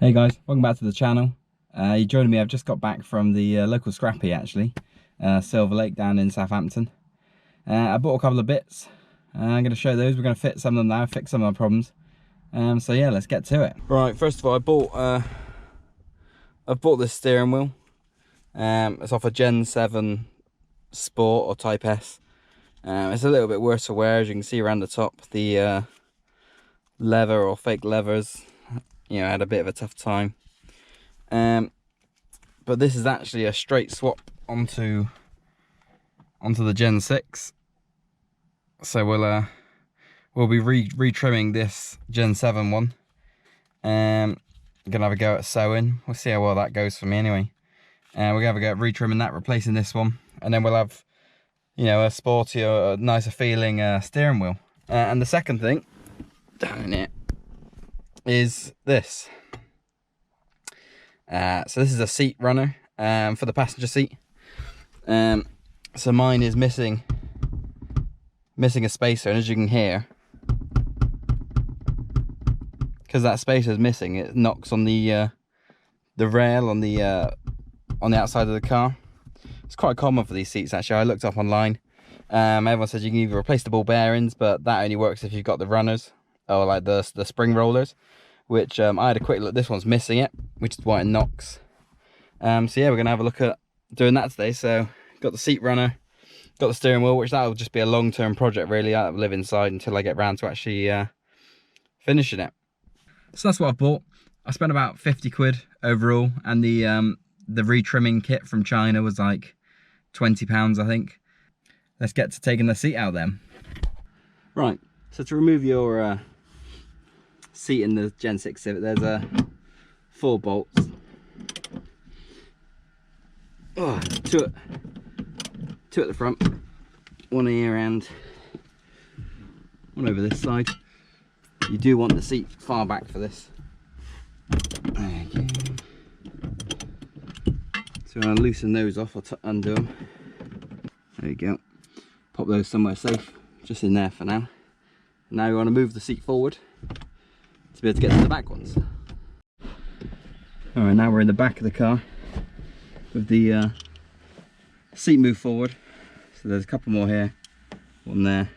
Hey guys, welcome back to the channel. You joining me? I've just got back from the local scrappy actually, Silver Lake down in Southampton. I bought a couple of bits. I'm going to show those. We're going to fit some of them now, fix some of our problems. So yeah, let's get to it. Right, first of all, I've bought this steering wheel. It's off a Gen 7 Sport or Type S. It's a little bit worse for wear, as you can see around the top. The leather or fake levers, you know, I had a bit of a tough time. But this is actually a straight swap onto the Gen 6. So we'll be retrimming this Gen 7 one. Gonna have a go at sewing. We'll see how well that goes for me anyway. We're gonna have a go at retrimming that, replacing this one, and then we'll have, you know, a sporty or a nicer feeling steering wheel. And the second thing down here is this. So this is a seat runner for the passenger seat. So mine is missing a spacer, and as you can hear, because that spacer is missing, it knocks on the rail on the outside of the car. It's quite common for these seats actually. I looked up online. Everyone says you can either replace the ball bearings, but that only works if you've got the runners or like the spring rollers, which I had a quick look. This one's missing it, which is why it knocks. So yeah, we're gonna have a look at doing that today. So got the seat runner, got the steering wheel, which that'll just be a long-term project really. I'll live inside until I get round to actually finishing it. So that's what I bought. I spent about 50 quid overall, and the retrimming kit from China was like £20, I think. Let's get to taking the seat out then. Right, so to remove your seat in the Gen 6 Civic, there's 4 bolts. Oh, two at the front, one here and one over this side. You do want the seat far back for this. There you go. So I'm going to loosen those off, or undo them. There you go. Pop those somewhere safe, just in there for now. Now we want to move the seat forward to be able to get to the back ones. Alright, now we're in the back of the car with the seat moved forward. So there's a couple more here, one there,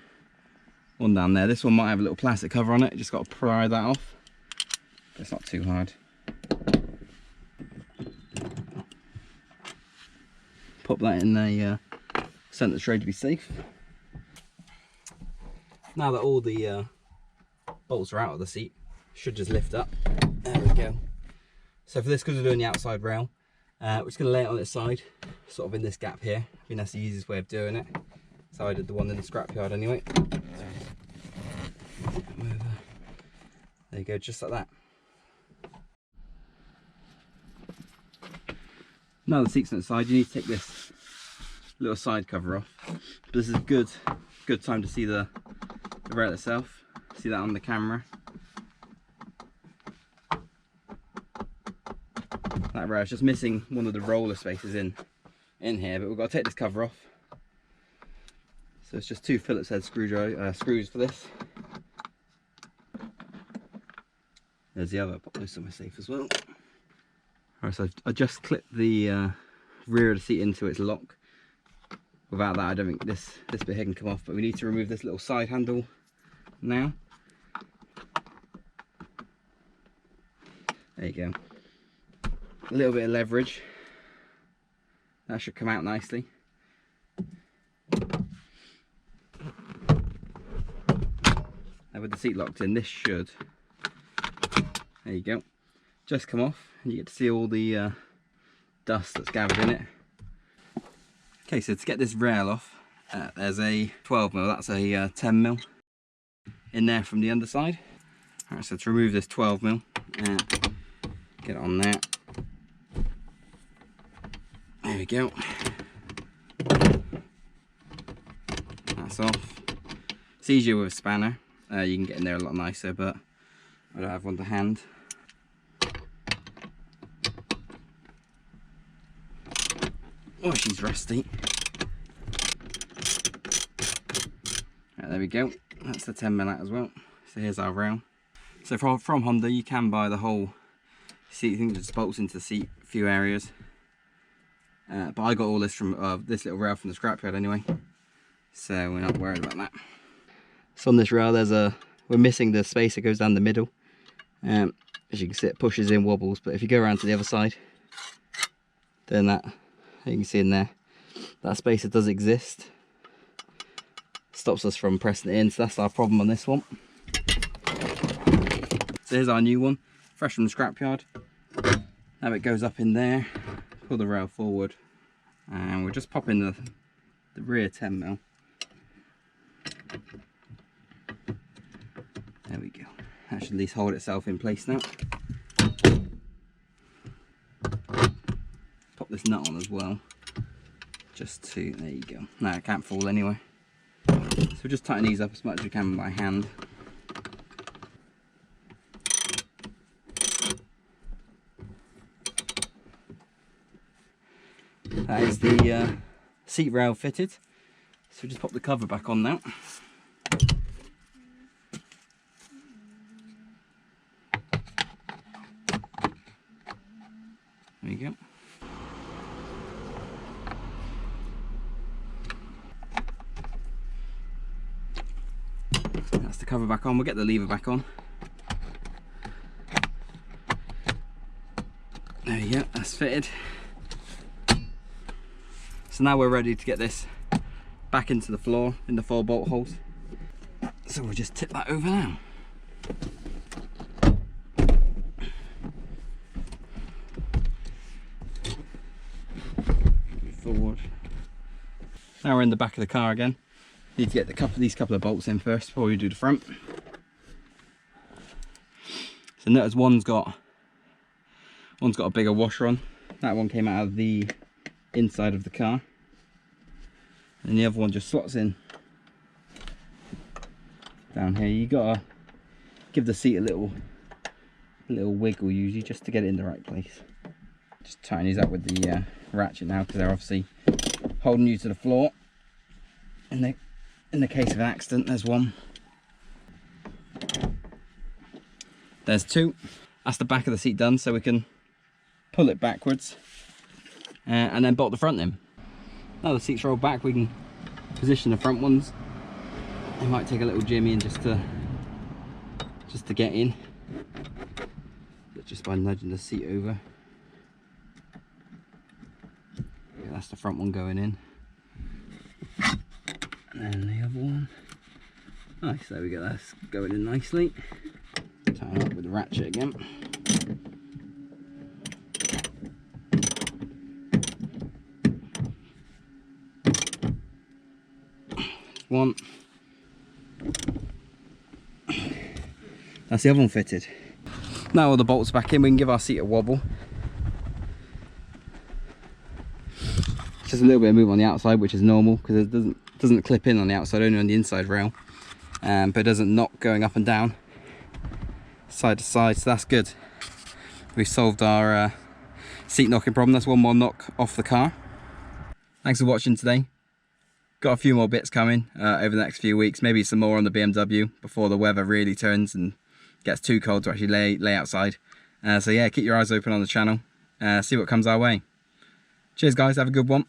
one down there. This one might have a little plastic cover on it, just got to pry that off. But it's not too hard. Pop that in the centre tray to be safe. Now that all the bolts are out of the seat, should just lift up. There we go. So for this, because we're doing the outside rail, we're just going to lay it on its side, sort of in this gap here. I think that's the easiest way of doing it. So I did the one in the scrapyard anyway. There you go, just like that. Now the seat's on the side, you need to take this little side cover off. But this is a good time to see the rail itself. See that on the camera. That rail is just missing one of the roller spaces in here, but we've got to take this cover off. So it's just 2 Phillips head screws for this. There's the other, pop those somewhere safe as well. Alright, so I just clipped the rear of the seat into its lock. Without that, I don't think this bit here can come off, but we need to remove this little side handle now. There you go. A little bit of leverage. That should come out nicely. Now with the seat locked in, this should, there you go, just come off. You get to see all the dust that's gathered in it. Okay, so to get this rail off, there's a 12mm, that's a 10mm in there from the underside. Alright, so to remove this 12mm, get it on there. There we go. That's off. It's easier with a spanner. You can get in there a lot nicer, but I don't have one to hand. Oh, she's rusty. Right, there we go. That's the 10mm as well. So here's our rail. So from Honda, you can buy the whole See, I think it just bolts into the seat a few areas. But I got all this from this little rail from the scrapyard anyway, so we're not worried about that. So on this rail, we're missing the space that goes down the middle. As you can see, it pushes in, wobbles. But if you go around to the other side, then that, you can see in there, that spacer does exist. Stops us from pressing it in, so that's our problem on this one. So here's our new one, fresh from the scrapyard. Now it goes up in there. Pull the rail forward, and we'll just pop in the rear 10mm. There we go. That should at least hold itself in place now. Pop this nut on as well, just to, there you go. Now it can't fall anyway. So we'll just tighten these up as much as we can by hand. That is the seat rail fitted. So just pop the cover back on now. There you go. That's the cover back on. We'll get the lever back on. There you go, that's fitted. So now we're ready to get this back into the floor in the 4 bolt holes. So we'll just tip that over now. Forward. Now we're in the back of the car again. Need to get these couple of bolts in first before we do the front. So notice one's got a bigger washer on. That one came out of the inside of the car, and the other one just slots in down here. You gotta give the seat a little wiggle usually, just to get it in the right place. Just tighten these up with the ratchet now, because they're obviously holding you to the floor. In the case of an accident, there's one. There's 2. That's the back of the seat done, so we can pull it backwards and then bolt the front in. Now the seats roll back, we can position the front ones. It might take a little jimmy in just to get in, but just by nudging the seat over. Yeah, that's the front one going in, and the other one. Nice, there we go, that's going in nicely. Tighten up with the ratchet again. One. That's the other one fitted. Now all the bolts back in, we can give our seat a wobble. Just a little bit of move on the outside, which is normal because it doesn't clip in on the outside, only on the inside rail. But it doesn't knock going up and down, side to side, so that's good. We've solved our seat knocking problem. That's one more knock off the car. Thanks for watching today. Got a few more bits coming over the next few weeks, maybe some more on the BMW before the weather really turns and gets too cold to actually lay outside. So yeah, keep your eyes open on the channel, see what comes our way. Cheers guys, have a good one.